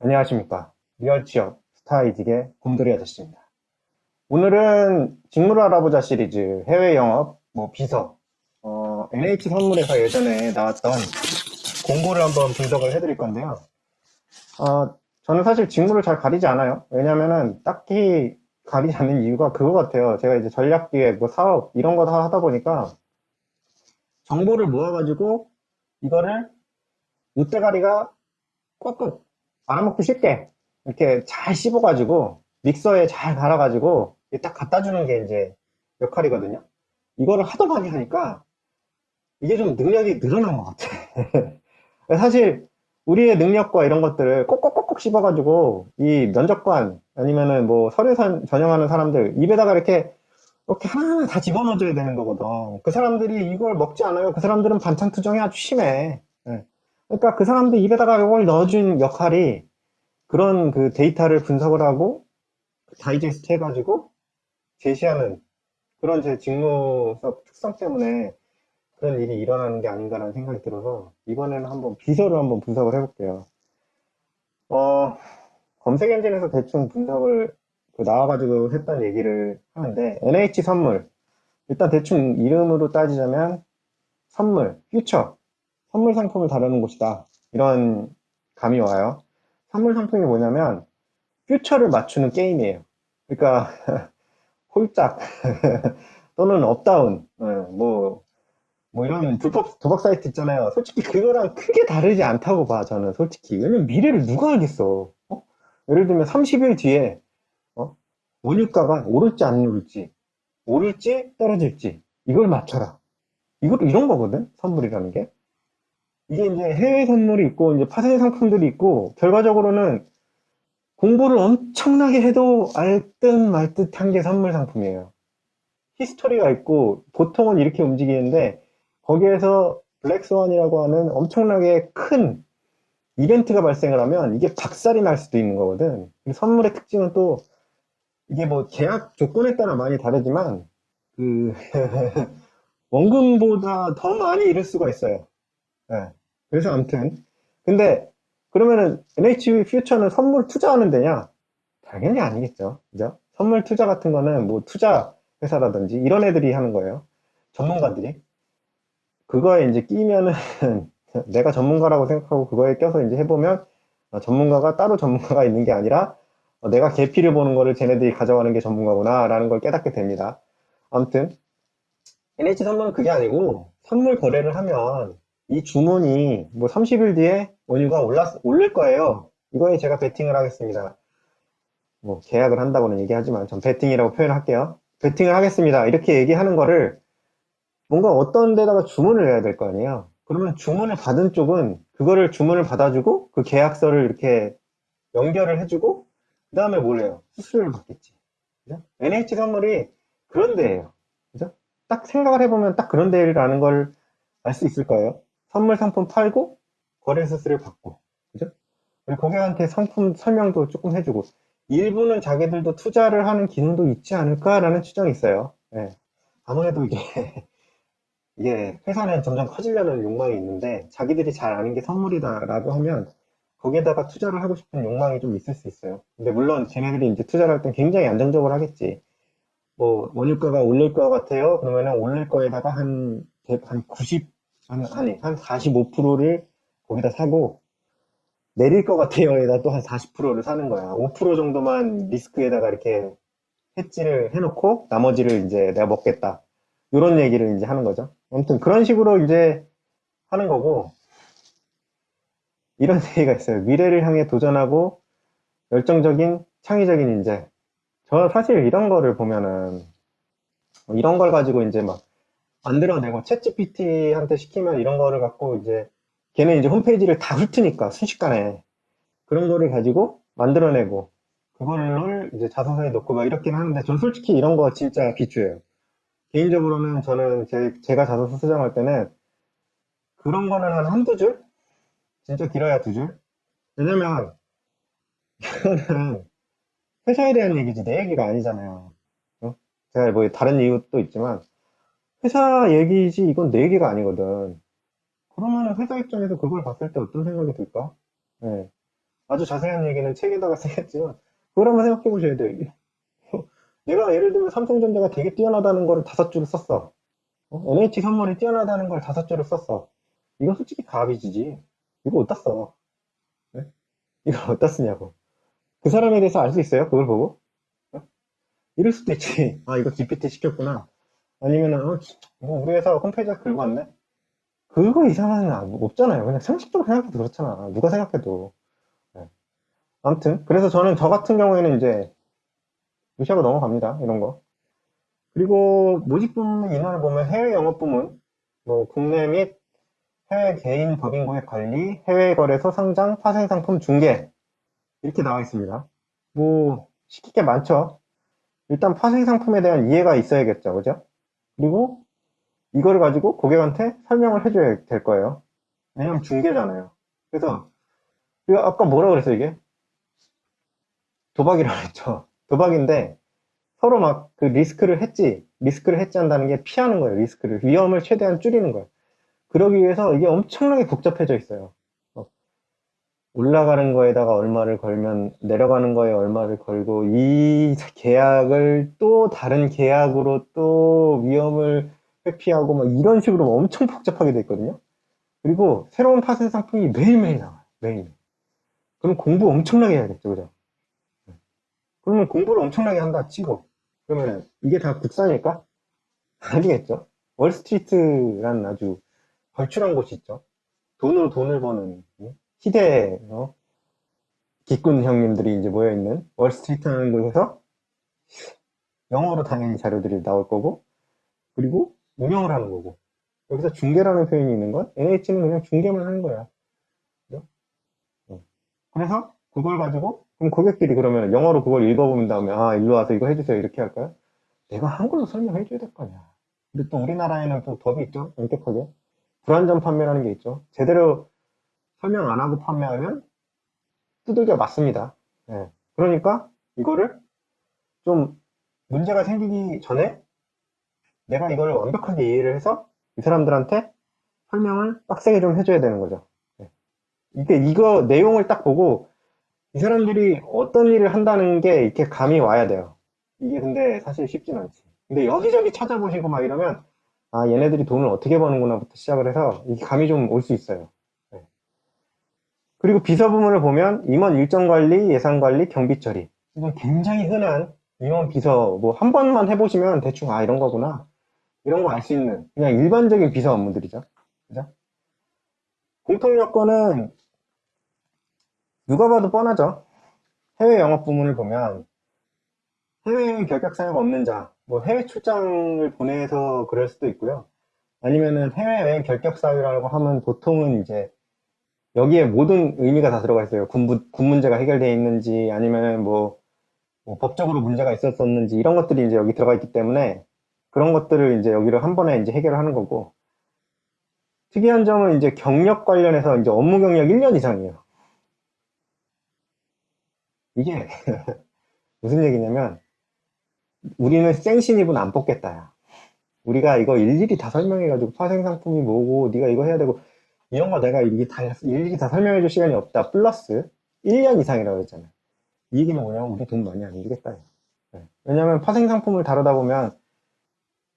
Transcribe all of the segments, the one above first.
안녕하십니까. 리얼취업 스타이직의 곰돌이 아저씨입니다. 오늘은 직무를 알아보자 시리즈 해외 영업, 비서, NH선물에서 예전에 나왔던 공고를 한번 분석을 해드릴 건데요. 저는 사실 직무를 잘 가리지 않아요. 왜냐면은 딱히 가리지 않는 이유가 그거 같아요. 제가 이제 전략기획, 사업 이런 거 다 하다 보니까 정보를 모아가지고 이거를 롯데가리가 꼭꼭 말아먹기 쉽게 이렇게 잘 씹어가지고 믹서에 잘 갈아가지고 딱 갖다 주는 게 이제 역할이거든요. 이거를 하도 많이 하니까 이게 좀 능력이 늘어난 것 같아. 사실 우리의 능력과 이런 것들을 꼭꼭꼭꼭 씹어가지고 이 면접관 아니면은 서류 전형하는 사람들 입에다가 이렇게 하나하나 다 집어넣어줘야 되는 거거든. 그 사람들이 이걸 먹지 않아요. 그 사람들은 반찬 투정이 아주 심해. 예. 그러니까 그 사람들 입에다가 이걸 넣어준 역할이 그런 그 데이터를 분석을 하고 다이제스트 해가지고 제시하는 그런 제 직무적 특성 때문에 그런 일이 일어나는 게 아닌가라는 생각이 들어서 이번에는 한번 비서를 한번 분석을 해볼게요. 어, 검색 엔진에서 대충 분석을 나와가지고 했던 얘기를 하는데 NH 선물 일단 대충 이름으로 따지자면 선물, 퓨처, 선물 상품을 다루는 곳이다. 이런 감이 와요. 선물 상품이 뭐냐면 퓨처를 맞추는 게임이에요. 그러니까 홀짝 또는 업다운 이런 불법 도박 사이트 있잖아요. 솔직히 그거랑 크게 다르지 않다고 봐 저는 솔직히. 왜냐면 미래를 누가 알겠어. 예를 들면 30일 뒤에 어? 원유가가 오를지 안 오를지 떨어질지 이걸 맞춰라. 이런 거거든 선물이라는 게. 이게 이제 해외 선물이 있고 이제 파생 상품들이 있고 결과적으로는 공부를 엄청나게 해도 알듯 말듯한 게 선물 상품이에요. 히스토리가 있고 보통은 이렇게 움직이는데 거기에서 블랙스완이라고 하는 엄청나게 큰 이벤트가 발생을 하면 이게 박살이 날 수도 있는 거거든. 선물의 특징은 또 이게 계약 조건에 따라 많이 다르지만 그 원금보다 더 많이 잃을 수가 있어요. 예. 그래서 아무튼 근데 그러면은 NH 퓨처는 선물 투자하는 데냐? 당연히 아니겠죠. 그죠? 선물 투자 같은 거는 투자 회사라든지 이런 애들이 하는 거예요. 전문가들이. 그거에 이제 끼면은 내가 전문가라고 생각하고 그거에 껴서 이제 해보면 전문가가 따로 전문가가 있는 게 아니라 내가 계피를 보는 거를 쟤네들이 가져가는 게 전문가구나 라는 걸 깨닫게 됩니다. 아무튼 NH 선물은 그게 아니고 선물 거래를 하면 이 주문이 30일 뒤에 원유가 오를 거예요. 이거에 제가 베팅을 하겠습니다. 계약을 한다고는 얘기하지만 전 베팅이라고 표현할게요. 베팅을 하겠습니다. 이렇게 얘기하는 거를 뭔가 어떤 데다가 주문을 해야 될 거 아니에요. 그러면 주문을 받은 쪽은 그거를 주문을 받아주고 그 계약서를 이렇게 연결을 해주고 그 다음에 뭘 해요? 수수료를 받겠지. 그죠? NH 선물이 그런 데예요. 그죠? 딱 생각을 해보면 딱 그런 데라는 걸 알 수 있을 거예요. 선물 상품 팔고 거래 수수료를 받고 그죠? 그리고 고객한테 상품 설명도 조금 해주고 일부는 자기들도 투자를 하는 기능도 있지 않을까라는 추정이 있어요. 예. 아무래도 이게 회사는 점점 커지려는 욕망이 있는데 자기들이 잘 아는 게 선물이다라고 하면 거기에다가 투자를 하고 싶은 욕망이 좀 있을 수 있어요. 근데 물론 쟤네들이 이제 투자를 할 땐 굉장히 안정적으로 하겠지. 원유가가 올릴 것 같아요. 그러면은 올릴 거에다가 한 90, 아니, 한 45%를 거기다 사고 내릴 것 같아요에다 또 한 40%를 사는 거야. 5% 정도만 리스크에다가 이렇게 해지를 해놓고 나머지를 이제 내가 먹겠다. 이런 얘기를 이제 하는 거죠. 아무튼 그런 식으로 이제 하는 거고 이런 얘기가 있어요. 미래를 향해 도전하고 열정적인 창의적인 인재. 저 사실 이런 거를 보면은 이런 걸 가지고 이제 막 만들어내고 챗GPT한테 시키면 이런 거를 갖고 이제 걔는 이제 홈페이지를 다 훑으니까 순식간에 그런 거를 가지고 만들어내고 그거를 이제 자소서에 넣고 막 이렇게 하는데 전 솔직히 이런 거 진짜 비추해요. 개인적으로는 저는 제가 자소서 수정할 때는 그런 거는 한 한두 줄? 진짜 길어야 두 줄? 왜냐면 이거는 회사에 대한 얘기지 내 얘기가 아니잖아요. 어? 제가 다른 이유도 있지만 회사 얘기지 이건 내 얘기가 아니거든. 그러면은 회사 입장에서 그걸 봤을 때 어떤 생각이 들까? 네. 아주 자세한 얘기는 책에다가 쓰겠지만, 그걸 한번 생각해 보셔야 돼요, 이게. 내가 예를 들면 삼성전자가 되게 뛰어나다는 거를 5줄을 썼어. NH 선물이 뛰어나다는 걸 5줄을 썼어. 이거 솔직히 가비지지. 이거 어디다 써? 네? 이거 어디다 쓰냐고. 그 사람에 대해서 알 수 있어요? 그걸 보고? 어? 이럴 수도 있지. 아, 이거 GPT 시켰구나. 아니면은, 우리 회사 홈페이지에 긁어왔네? 그거 이상은 없잖아요. 그냥 상식적으로 생각해도 그렇잖아. 누가 생각해도. 네. 아무튼, 그래서 저는 저 같은 경우에는 이제 무시하고 넘어갑니다. 이런 거. 그리고 모집 부문 인원을 보면 해외 영업 부문, 뭐 국내 및 해외 개인 법인 고객 관리, 해외 거래소 상장, 파생 상품 중개 이렇게 나와 있습니다. 뭐 시킬 게 많죠. 일단 파생 상품에 대한 이해가 있어야겠죠, 그죠? 그리고 이거를 가지고 고객한테 설명을 해줘야 될 거예요. 왜냐면 중개잖아요. 그래서 아까 뭐라 그랬어 이게? 도박이라고 했죠. 도박인데 서로 막 그 리스크를 했지 한다는 게 피하는 거예요. 리스크를 위험을 최대한 줄이는 거예요. 그러기 위해서 이게 엄청나게 복잡해져 있어요. 올라가는 거에다가 얼마를 걸면 내려가는 거에 얼마를 걸고 이 계약을 또 다른 계약으로 또 위험을 회피하고 막 이런 식으로 엄청 복잡하게 돼 있거든요. 그리고 새로운 파생 상품이 매일매일 나와요. 매일. 그럼 공부 엄청나게 해야겠죠, 그죠? 그러면 공부를 엄청나게 한다 치고 그러면 이게 다 국산일까? 아니겠죠. 월스트리트라는 아주 걸출한 곳이 있죠. 돈으로 돈을 버는 희대 기꾼 형님들이 이제 모여있는 월스트리트라는 곳에서 영어로 당연히 자료들이 나올 거고 그리고 운영을 하는 거고 여기서 중개라는 표현이 있는 건 NH는 그냥 중개만 하는 거야. 그죠? 그래서 그걸 가지고 그럼 고객들이 그러면 영어로 그걸 읽어보는 다음에 아 일로 와서 이거 해주세요 이렇게 할까요? 내가 한글로 설명해 줘야 될 거 아니야. 근데 또 우리나라에는 또 법이 있죠. 엄격하게 불완전 판매라는 게 있죠. 제대로 설명 안 하고 판매하면 두들겨 맞습니다. 예. 그러니까 이거를 좀 문제가 생기기 전에 내가 이걸 완벽하게 이해를 해서 이 사람들한테 설명을 빡세게 좀 해줘야 되는 거죠. 예. 이거 내용을 딱 보고 이 사람들이 어떤 일을 한다는 게 이렇게 감이 와야 돼요. 이게 근데 사실 쉽진 않지. 근데 여기저기 찾아보시고 막 이러면 아 얘네들이 돈을 어떻게 버는구나부터 시작을 해서 이게 감이 좀 올 수 있어요. 예. 그리고 비서 부문을 보면 임원 일정 관리, 예산 관리, 경비 처리. 이건 굉장히 흔한 임원 비서 뭐 한 번만 해보시면 대충 아 이런 거구나 이런 거 알 수 있는 그냥 일반적인 비서 업무들이죠. 그죠? 공통 요건은 누가 봐도 뻔하죠. 해외 영업 부문을 보면 해외 결격 사유가 없는 자, 뭐 해외 출장을 보내서 그럴 수도 있고요. 아니면은 해외여행 결격 사유라고 하면 보통은 이제 여기에 모든 의미가 다 들어가 있어요. 군 문제가 해결되어 있는지 아니면 뭐 법적으로 문제가 있었었는지 이런 것들이 이제 여기 들어가 있기 때문에 그런 것들을 이제 여기를 한 번에 이제 해결을 하는 거고 특이한 점은 이제 경력 관련해서 이제 업무 경력 1년 이상이에요. 이게 무슨 얘기냐면 우리는 생신입은 안 뽑겠다. 우리가 이거 일일이 다 설명해가지고 파생 상품이 뭐고 네가 이거 해야 되고 이런 거 내가 이게 다 일일이 다 설명해줄 시간이 없다. 플러스 1년 이상이라고 했잖아요. 이 얘기는 뭐냐면 우리 돈 많이 안 주겠다. 네. 왜냐면 파생 상품을 다루다 보면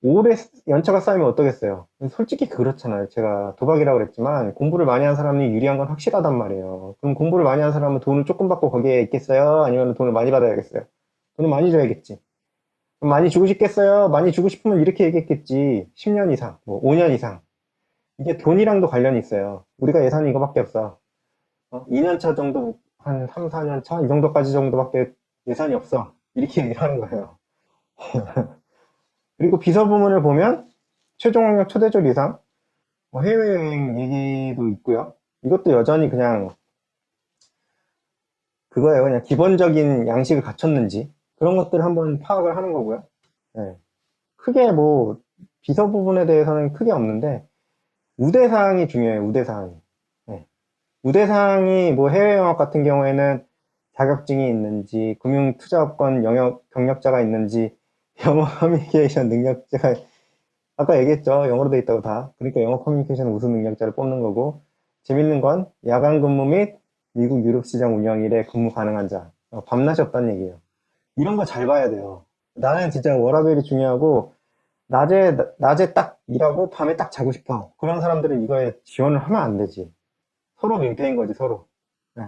오래 연차가 쌓이면 어떠겠어요? 솔직히 그렇잖아요. 제가 도박이라고 그랬지만 공부를 많이 한 사람이 유리한 건 확실하단 말이에요. 그럼 공부를 많이 한 사람은 돈을 조금 받고 거기에 있겠어요? 아니면 돈을 많이 받아야겠어요? 돈을 많이 줘야겠지. 그럼 많이 주고 싶겠어요? 많이 주고 싶으면 이렇게 얘기했겠지. 10년 이상, 뭐 5년 이상. 이게 돈이랑도 관련이 있어요. 우리가 예산이 이거밖에 없어. 2년 차 정도, 한 3, 4년 차? 이 정도까지 정도밖에 예산이 없어. 이렇게 얘기를 하는 거예요. 그리고 비서 부문을 보면 최종 학력 초대절 이상, 뭐 해외여행 얘기도 있고요. 이것도 여전히 그냥 그거예요. 그냥 기본적인 양식을 갖췄는지 그런 것들을 한번 파악을 하는 거고요. 네. 크게 뭐 비서 부분에 대해서는 크게 없는데 우대사항이 중요해요. 우대사항이. 네. 우대사항이 뭐 해외 영업 같은 경우에는 자격증이 있는지, 금융투자업권 영역 경력자가 있는지, 영어 커뮤니케이션 능력자가 아까 얘기했죠. 영어로 돼 있다고 다. 그러니까 영어 커뮤니케이션 우수 능력자를 뽑는 거고 재밌는 건 야간 근무 및 미국 유럽 시장 운영 일에 근무 가능한 자. 밤낮이 없다는 얘기예요. 이런 거 잘 봐야 돼요. 나는 진짜 워라밸이 중요하고 낮에 딱 일하고 밤에 딱 자고 싶어. 그런 사람들은 이거에 지원을 하면 안 되지. 서로 민폐인 거지, 서로. 네.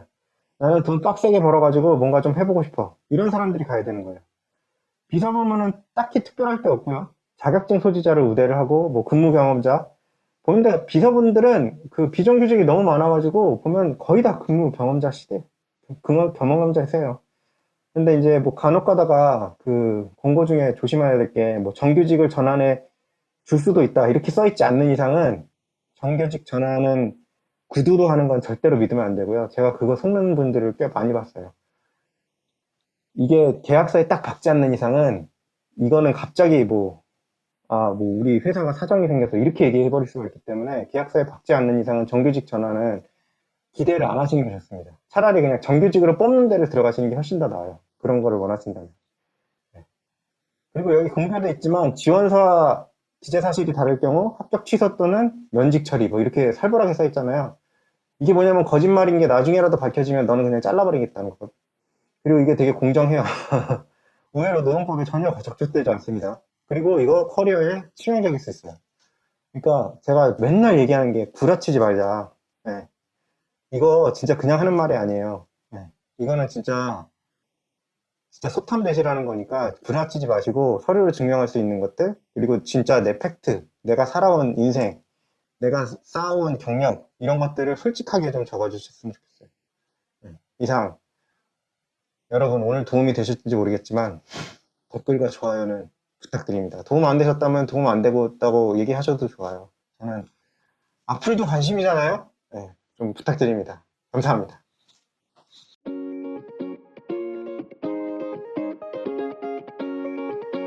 나는 돈 빡세게 벌어가지고 뭔가 좀 해보고 싶어. 이런 사람들이 가야 되는 거예요. 비서보면은 딱히 특별할 게 없고요. 자격증 소지자를 우대를 하고, 뭐 근무 경험자. 보는데 비서분들은 그 비정규직이 너무 많아가지고 보면 거의 다 근무 경험자 시대. 근무 경험자세요. 근데 이제 뭐 간혹 가다가 그 공고 중에 조심해야 될 게 뭐 정규직을 전환해 줄 수도 있다. 이렇게 써 있지 않는 이상은 정규직 전환은 구두로 하는 건 절대로 믿으면 안 되고요. 제가 그거 속는 분들을 꽤 많이 봤어요. 이게 계약서에 딱 박지 않는 이상은 이거는 갑자기 뭐 우리 회사가 사정이 생겨서 이렇게 얘기해 버릴 수가 있기 때문에 계약서에 박지 않는 이상은 정규직 전환은 기대를 안 하시는 게 좋습니다. 차라리 그냥 정규직으로 뽑는 데를 들어가시는 게 훨씬 더 나아요. 그런 거를 원하신다면. 네. 그리고 여기 공표도 있지만 지원서와 기재 사실이 다를 경우 합격 취소 또는 면직 처리 뭐 이렇게 살벌하게 써 있잖아요. 이게 뭐냐면 거짓말인 게 나중에라도 밝혀지면 너는 그냥 잘라버리겠다는 거거든. 그리고 이게 되게 공정해요. 의외로 노동법에 전혀 적용되지 않습니다. 그리고 이거 커리어에 치명적일 수 있어요. 그러니까 제가 맨날 얘기하는 게 구라치지 말자. 네. 이거 진짜 그냥 하는 말이 아니에요. 네. 이거는 진짜 소탐대시라는 거니까 구라치지 마시고 서류로 증명할 수 있는 것들 그리고 진짜 내 팩트, 내가 살아온 인생, 내가 쌓아온 경력 이런 것들을 솔직하게 좀 적어주셨으면 좋겠어요. 네. 이상 여러분 오늘 도움이 되셨는지 모르겠지만 댓글과 좋아요는 부탁드립니다. 도움 안 되셨다면 도움 안 되고 얘기하셔도 좋아요. 저는 악플도 관심이잖아요. 네, 좀 부탁드립니다. 감사합니다.